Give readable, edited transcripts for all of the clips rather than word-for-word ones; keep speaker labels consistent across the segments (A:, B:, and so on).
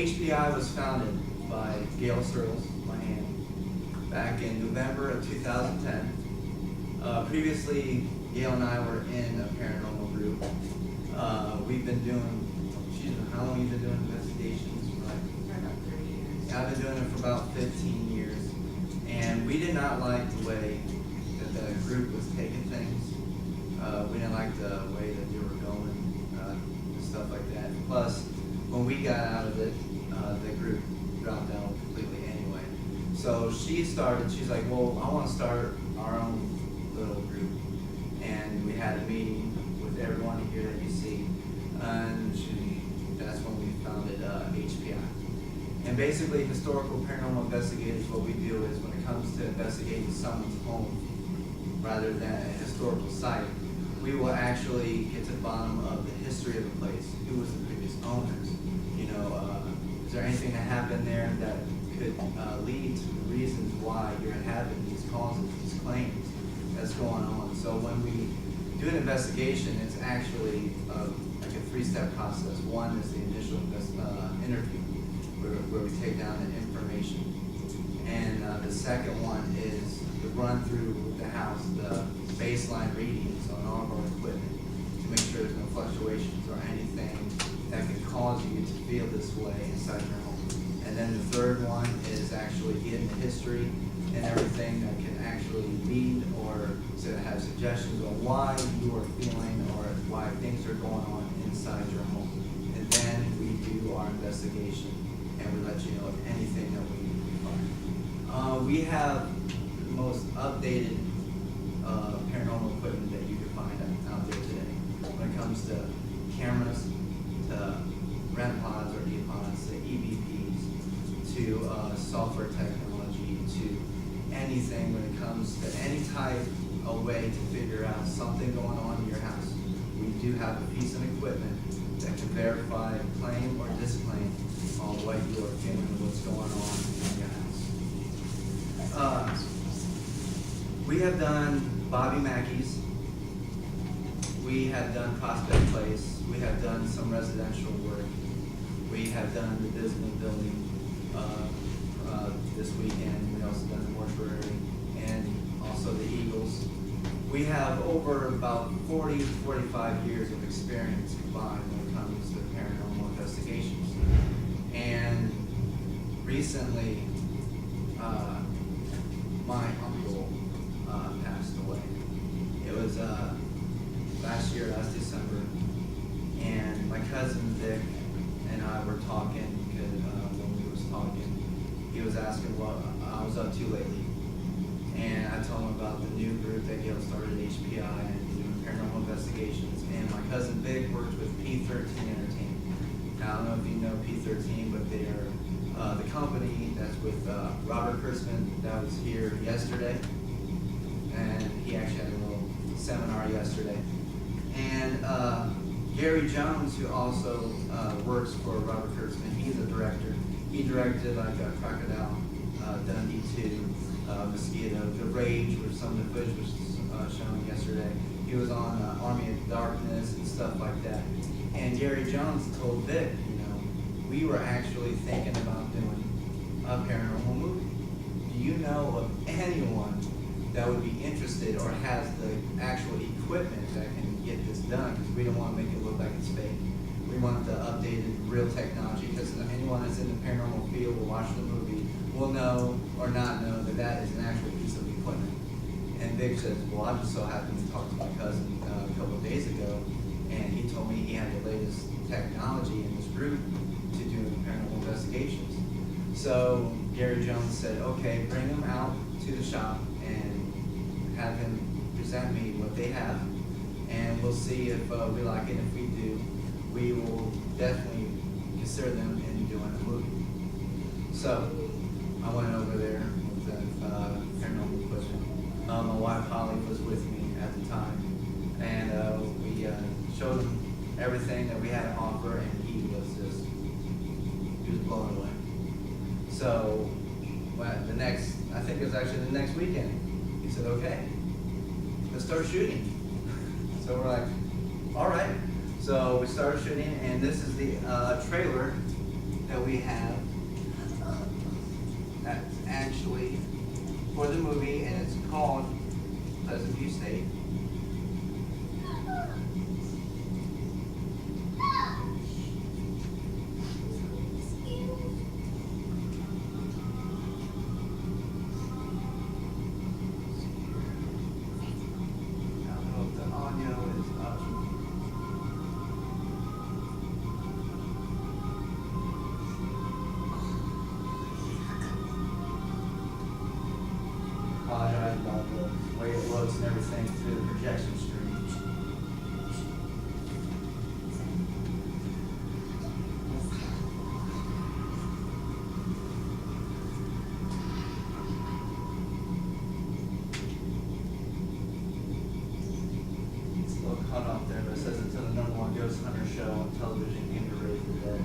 A: H.P.I was founded by Gail Searles, my aunt, back in November of 2010. Previously, Gail and I were in a paranormal group. We've been doing, how long have you been doing investigations?
B: For about 30 years.
A: I've been doing it for about 15 years. And we did not like the way that the group was taking things. We didn't like the way that they were going, and stuff like that. Plus, when we got out of it, the group dropped out completely anyway. So she's like, well, I want to start our own little group. And we had a meeting with everyone here that you see. And that's when we founded H.P.I. And basically, historical paranormal investigators, what we do is when it comes to investigating someone's home, rather than a historical site, we will actually get to the bottom of the history of the place. Who was the previous owners? Is there anything that happened there that could lead to the reasons why you're having these causes, these claims that's going on? So when we do an investigation, it's actually like a three-step process. One is the initial interview, where we take down the information. And the second one is the run through the house, the baseline readings on all of our equipment to make sure there's no fluctuations or anything that could cause you to feel this way inside your home. And then the third one is actually getting the history and everything that can actually lead or to have suggestions on why you are feeling or why things are going on inside your home. And then we do our investigation and we let you know of anything that we find. We have the most updated paranormal equipment that you can find out there today. When it comes to cameras, to REM pods or E-pods, to EVPs, to software technology, to anything when it comes to any type of way to figure out something going on in your house. We do have a piece of equipment that can verify, claim or disclaim on what you are feeling and what's going on in your house. We have done Bobby Mackey's. We have done Prospect Place. We have done some residential work. We have done the Disney building this weekend. We also done the mortuary and also the Eagles. We have over about 40 to 45 years of experience combined when it comes to paranormal investigations. And recently, my uncle passed away. It was last December, and my cousin Vic and I were talking, when we was talking, he was asking what I was up to lately. And I told him about the new group that Gail started, H.P.I, and doing paranormal investigations. And my cousin Vic worked with P13 Entertainment. Now, I don't know if you know P13, but they are the company that's with Robert Kurtzman that was here yesterday. And he actually had a little seminar yesterday. And Gary Jones, who also works for Robert Kurtzman, he's a director. He directed like Crocodile, Dundee 2, Mosquito, The Rage, where some of the footage was shown yesterday. He was on Army of Darkness and stuff like that. And Gary Jones told Vic, we were actually thinking about doing a paranormal movie. Do you know of anyone that would be interested or has the actual equipment that can get this done? Because we don't want to make it look like it's fake. We want the updated, real technology, because anyone that's in the paranormal field will watch the movie will know or not know that that is an actual piece of equipment. And Vic says, well, I just so happened to talk to my cousin a couple of days ago, and he told me he had the latest technology in this group to do paranormal investigations. So Gary Jones said, okay, bring him out to the shop and have him present me what they have, and we'll see if we like it. If we do, we will definitely consider them in doing a movie. So I went over there with the paranormal equipment. My wife Holly was with me at the time, and we showed him everything that we had to offer, and he was blown away. So I think it was actually the next weekend, he said, okay, let's start shooting. So we're like, all right. So we started shooting, and this is the trailer that we have that's actually for the movie, and it's called Pleasant View State. I don't know if the audio is up. Apologize about the way it looks and everything through the projection screen. It's a little cut off there, but it says it's the #1 ghost hunter show on television and the Raise the Dead.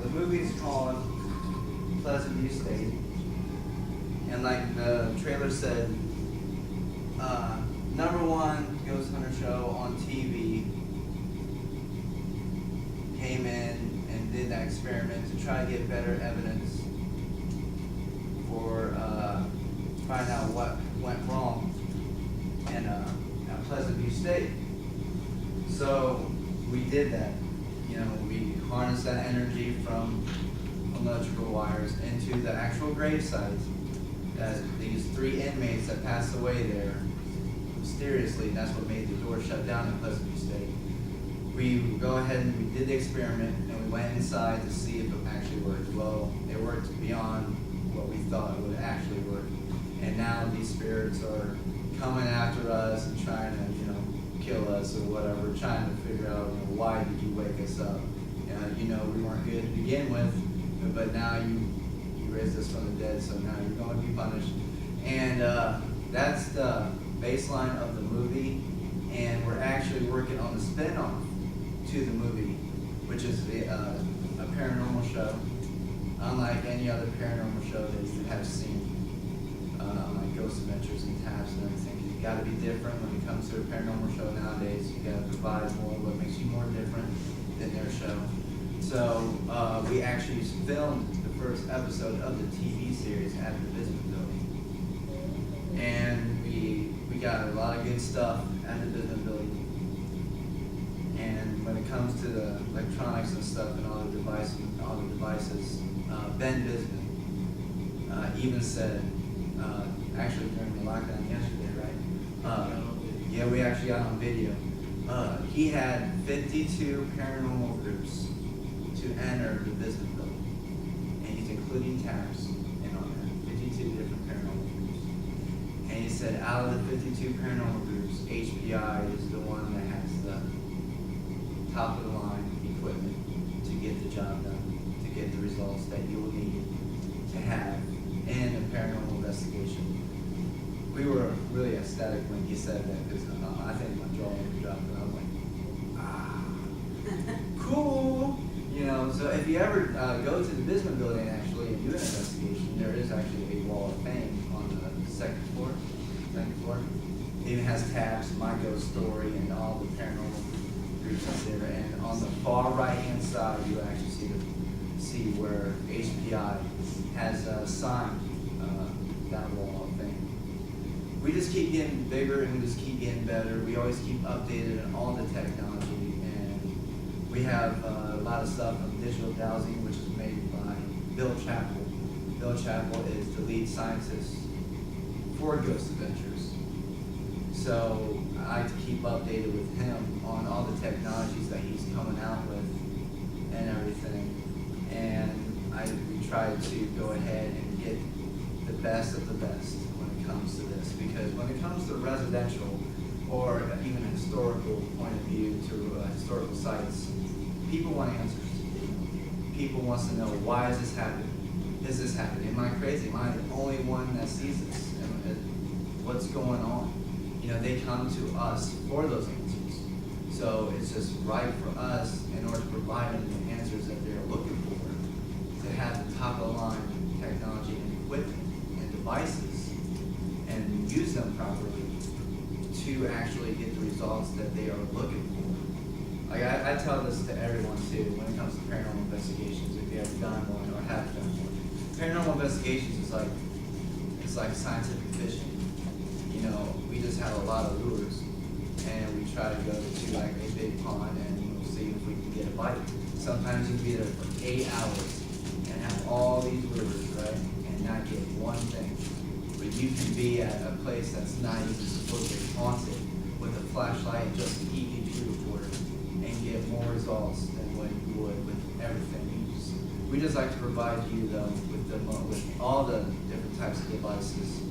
A: The movie's called Pleasant View State, and like the trailer said, #1 ghost hunter show on TV came in and did that experiment to try to get better evidence for find out what went wrong in at Pleasant View State. So we did that. You know, we harnessed that energy from electrical wires into the actual grave sites that these 3 inmates that passed away there mysteriously, and that's what made the door shut down in Pleasant View State. We go ahead and we did the experiment, and we went inside to see if it actually worked. Well, it worked beyond what we thought it would actually work. And now these spirits are coming after us and trying to, kill us or whatever, trying to figure out, why did you wake us up? We weren't good to begin with, but now you raised us from the dead, so now you're going to be punished. And that's the baseline of the movie, and we're actually working on the spin-off to the movie, which is a paranormal show, unlike any other paranormal show that you have seen, like Ghost Adventures and Taps and everything. You got to be different when it comes to a paranormal show nowadays. You got to provide more what makes you more different than their show. So we actually filmed the first episode of the TV series at the Business Building, and we got a lot of good stuff at the Business Building. And when it comes to the electronics and stuff and all the devices, Ben Bisman even said, actually during the lockdown yesterday, right? Yeah, we actually got on video. He had 52 paranormal groups to enter the Business Building. including TAPS, and on that, 52 different paranormal groups. And he said out of the 52 paranormal groups, H.P.I is the one that has the top of the line equipment to get the job done, to get the results that you will need to have in a paranormal investigation. We were really ecstatic when he said that, because I think my jaw would drop, and I was like, cool. You know, so if you ever go to the Bisman building actually and do an investigation, there is actually a wall of fame on the second floor. It even has tabs, My Ghost Story, and all the paranormal groups up there. And on the far right hand side, you actually see where H.P.I has signed that wall of fame. We just keep getting bigger and we just keep getting better. We always keep updated on all the technology, and we have a lot of stuff from digital dowsing, which is made by Bill Chappell. Bill Chappell is the lead scientist for Ghost Adventures. So I like to keep updated with him on all the technologies that he's coming out with and everything. And we try to go ahead and get the best of the best when it comes to this, because when it comes to residential or even a historical point of view to historical sites, people want answers. People want to know, why is this happening? Is this happening? Am I crazy? Am I the only one that sees this? What's going on? You know, they come to us for those answers. So it's just right for us, in order to provide them the answers that they're looking for, to have the top of the line technology and equipment and devices and use them properly to actually get the results that they are looking for. Like I tell this to everyone too, when it comes to paranormal investigations, if you have done one or have done one. Paranormal investigations is like scientific fishing. You know, we just have a lot of lures, and we try to go to like a big pond and we'll see if we can get a bite. Sometimes you can be there for 8 hours and have all these lures, right, and not get one thing. But you can be at a place that's not even supposed to be haunted with a flashlight just an EVP recorder and get more results than what you would with everything. We just like to provide you though with all the different types of devices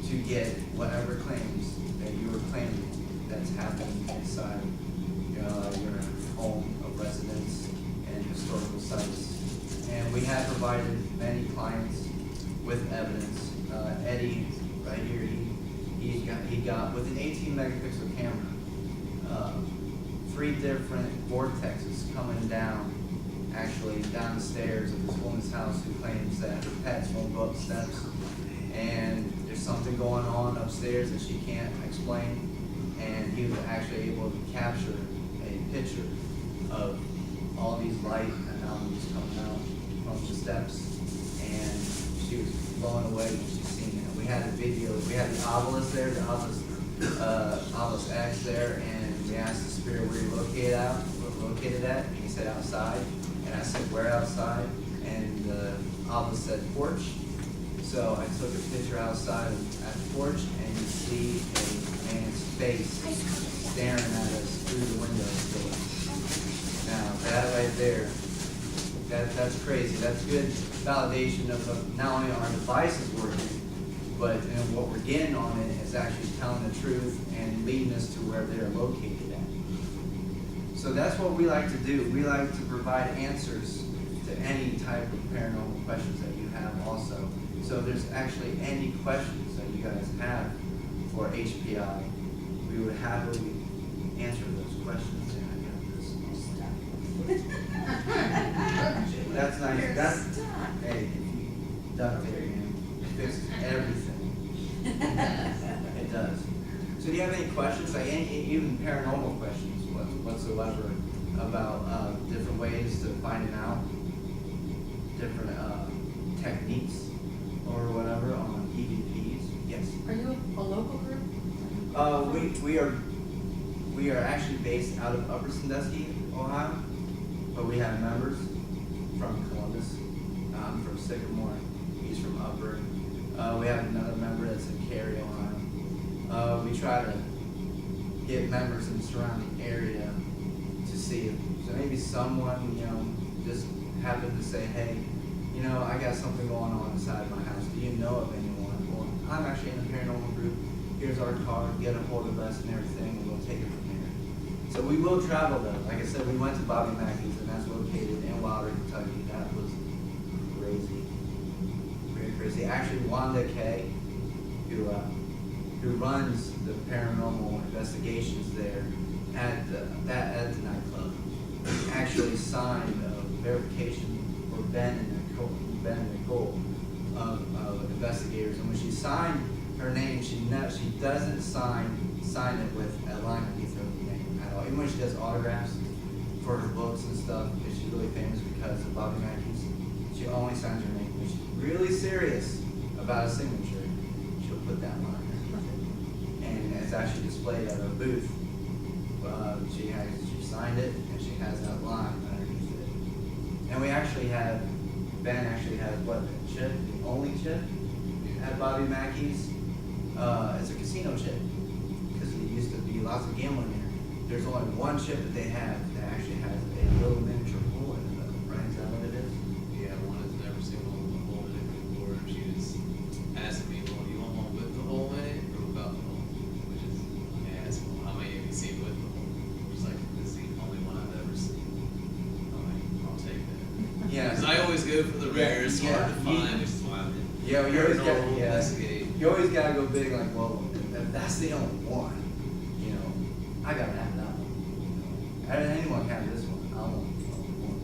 A: to get whatever claims that you are claiming that's happening inside your home of residence and historical sites. And we have provided many clients with evidence. Eddie, right here, he got with an 18 megapixel camera, 3 different vortexes coming down the stairs of this woman's house who claims that her pets won't go up steps, and there's something going on upstairs that she can't explain. And he was actually able to capture a picture of all these light anomalies coming out from the steps, and she was blown away when she seen it. We had a video, we had the obelisk there, the obelisk X there, and we asked the spirit where you're located at, and he said outside, and I said where outside, and the obelisk said porch. So I took a picture outside at the porch, and you see a man's face staring at us through the window still. Now that right there, that's crazy. That's good validation of not only our devices working, but what we're getting on it is actually telling the truth and leading us to where they're located at. So that's what we like to do. We like to provide answers to any type of paranormal questions that you have also. So if there's actually any questions that you guys have for H.P.I, we would happily answer those questions. And I got this stuff. That's nice. That's, hey, duct tape, man. It fixes everything. It does. So do you have any questions, like even paranormal questions whatsoever, about different ways to finding out different techniques or whatever on EVPs? Yes.
B: Are you a local group?
A: We are actually based out of Upper Sandusky, Ohio, but we have members from Columbus. I'm from Sycamore. He's from Upper. We have another member that's in Cary, Ohio. We try to get members in the surrounding area to see if so maybe someone just happened to say, hey, you know, I got something going on inside my house. Do you know of anyone? Well, I'm actually in a paranormal group. Here's our card. Get a hold of us and everything, and we'll take it from there. So we will travel though. Like I said, we went to Bobby Mackey's, and that's located in Wilder, Kentucky. That was crazy, very crazy. Actually, Wanda Kay, who runs the paranormal investigations there at the nightclub, actually signed a verification for Ben and Nicole of investigators. And when she signed her name, she doesn't sign it with a line underneath her name at all. Even when she does autographs for her books and stuff, and she's really famous because of Bobby Mackey's, she only signs her name. When she's really serious about a signature, she'll put that line. And it's actually displayed at a booth. She signed it, and she has that line underneath it. And Ben actually has what, the chip, the only chip at Bobby Mackey's. It's a casino chip, because there used to be lots of gambling there. There's only one chip that they have that actually has a little miniature pool in it, right? Is that what it is?
C: Yeah, one has never seen one with a hole in it before. She was asking me, well, you want one with the hole in it or without the hole? Which is, I asked, well, how many have you seen with the hole? She's like, this is the only one I've ever seen. I'm like, I'll take that.
A: Yeah.
C: Because I always go for the rare, it's hard to find, which is why I'm in.
A: Yeah, well,
C: Investigate.
A: you always gotta go big. Like, well, if that's the only one, you know, I gotta have that one. You know, anyone can have this one. I want one.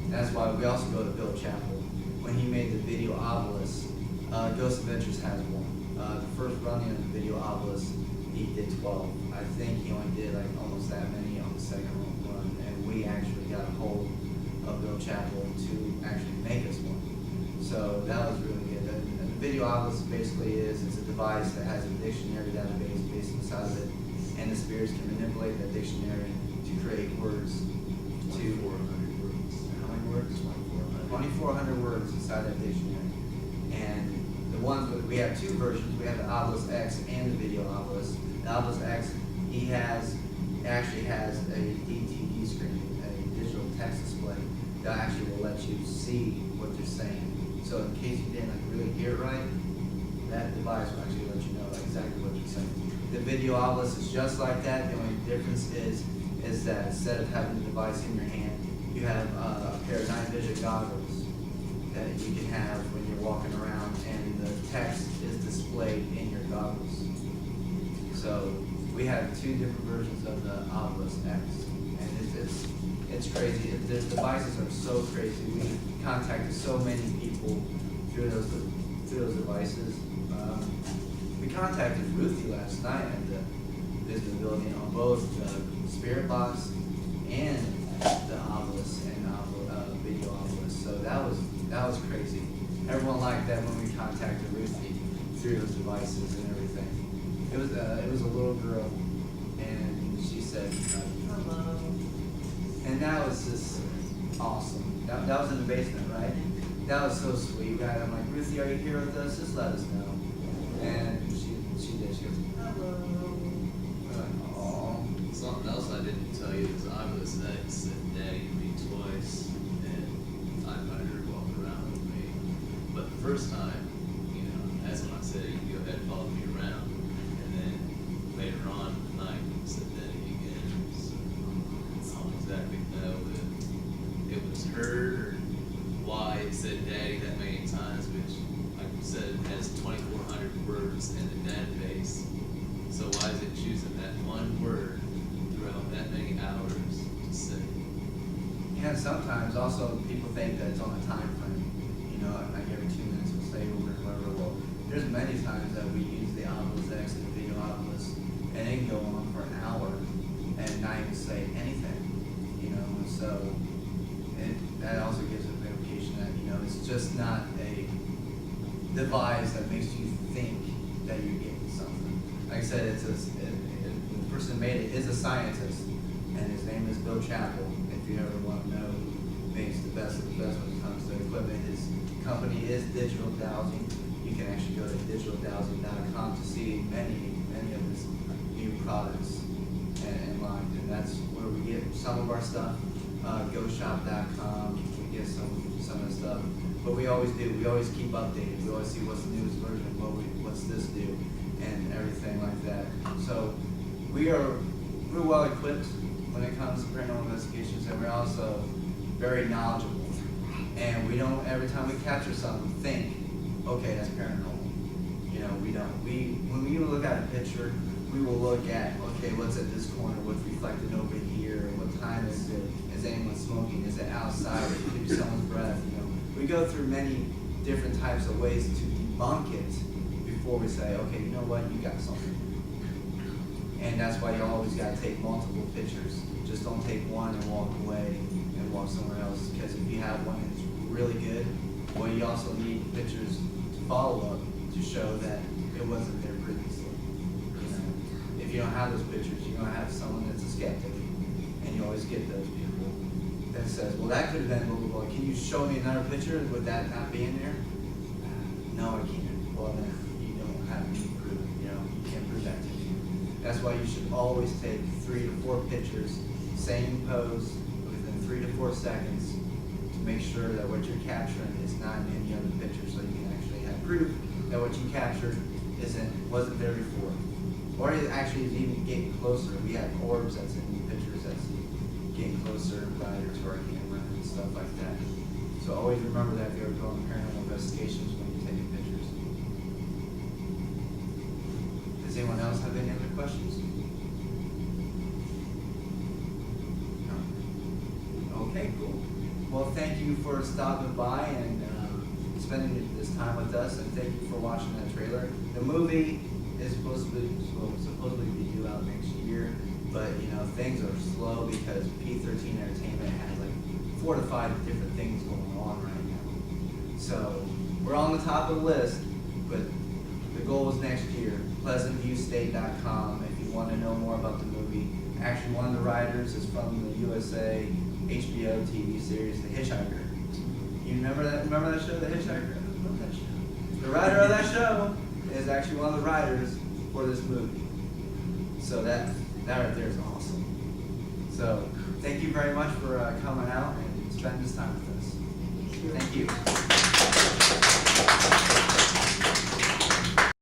A: And that's why we also go to Bill Chappell. When he made the video obelisk, Ghost Adventures has one. The first running of the video obelisk, he did 12. I think he only did like almost that many on the second run, and we actually got a hold of Bill Chappell to actually make us one. So that was really good. And the video obelisk basically it's a device that has a dictionary database based inside of it, and the spirits can manipulate that dictionary to create words.
C: 2,400 words.
A: How many words?
C: 2,400.
A: 2,400 words inside that dictionary. And the ones we have two versions. We have the Obelisk X and the video obelisk. The Obelisk X, actually has a DTD screen, a digital text display that actually will let you see what they're saying. So in case you didn't really hear it right, that device will actually let you know exactly what you're saying. The video obelisk is just like that. The only difference is that instead of having the device in your hand, you have a pair of night vision goggles that you can have when you're walking around, and the text is displayed in your goggles. So we have two different versions of the Obelisk X, and it's crazy. The devices are so crazy. We contacted so many people through those devices. We contacted Ruthie last night at the business building on both the Spirit Box and the Obelisk and video obelisk. So that was crazy. Everyone liked that when we contacted Ruthie through those devices and everything. It was a little girl, and she said, "Hello," and that was just awesome. That was in the basement, right? That was so sweet, right? I'm like, Ruthie, are you here with us? Just let us know. And she did. She goes, "Hello." We're like, "Aw."
C: Something else I didn't tell you is I was X said Daddy to me twice, and I invited her to walk around with me. But the first time, you know, that's when I said, you can go ahead and follow me around. And then later on in the night, he said Daddy again. So I don't exactly know if it was her or why it said Daddy that many times, which, like you said, has 2,400 words in the database. So why is it choosing that one word throughout that many hours to say?
A: Yeah, sometimes also people think that it's on a time frame. You know, like every 2 minutes we'll say over and whatever. Well, there's many times that we use the Obelisk X and the video obelisk, and it can go on for an hour and not even say anything. You know, and so that also gives an indication that, you know, it's just not a device that makes you think that you're getting something. Like I said, the person who made it is a scientist, and his name is Bill Chappell. If you ever want to know who makes the best of the best when it comes to equipment, his company is Digital Dowsing. You can actually go to digitaldowsing.com to see many of his new products and lines, and that's where we get some of our stuff. GoShop.com, we get some of the stuff. but we always do. We always keep updated. We always see what's the newest version, what's this do, and everything like that. So we're well equipped when it comes to paranormal investigations, and we're also very knowledgeable. And we don't, every time we capture something, think, okay, that's paranormal. You know, we don't. When we look at a picture, we will look at, okay, what's at this corner, what's reflected over here, what time is it, is anyone smoking, is it outside, it could be someone's breath, you know. We go through many different types of ways to debunk it before we say, okay, you know what, you got something. And that's why you always got to take multiple pictures. Just don't take one and walk away and walk somewhere else, because if you have one that's really good, well, you also need pictures to follow up to show that it wasn't there previously. You know, if you don't have those pictures, you're gonna have someone that's a skeptic, and you always get those people that says, well, that could have been blah, blah, blah. Can you show me another picture with that not being there? No, I can't. Well, then you don't have any proof. You know, you can't prove that to me. That's why you should always take 3 to 4 pictures, same pose, within 3 to 4 seconds, to make sure that what you're capturing is not in any other picture, so you can actually have proof that what you captured wasn't there before. Or it actually is even getting closer. We have orbs that's in the pictures that's getting closer and brighter to our camera and stuff like that. So always remember that if you're going paranormal investigations when you're taking pictures. Does anyone else have any other questions? No? Okay, cool. Well, thank you for stopping by and spending this time with us, and thank you for watching that trailer. The movie is supposedly be due out next year, but you know, things are slow because P13 Entertainment has like 4 to 5 different things going on right now. So we're on the top of the list, but the goal is next year. PleasantViewState.com if you want to know more about the movie. Actually, one of the writers is from the USA H.P.I TV series, The Hitchhiker. You remember that? Remember that show, The Hitchhiker? I love that show. The writer of that show is actually one of the writers for this movie. So that right there is awesome. So thank you very much for coming out and spending this time with us. Thank you.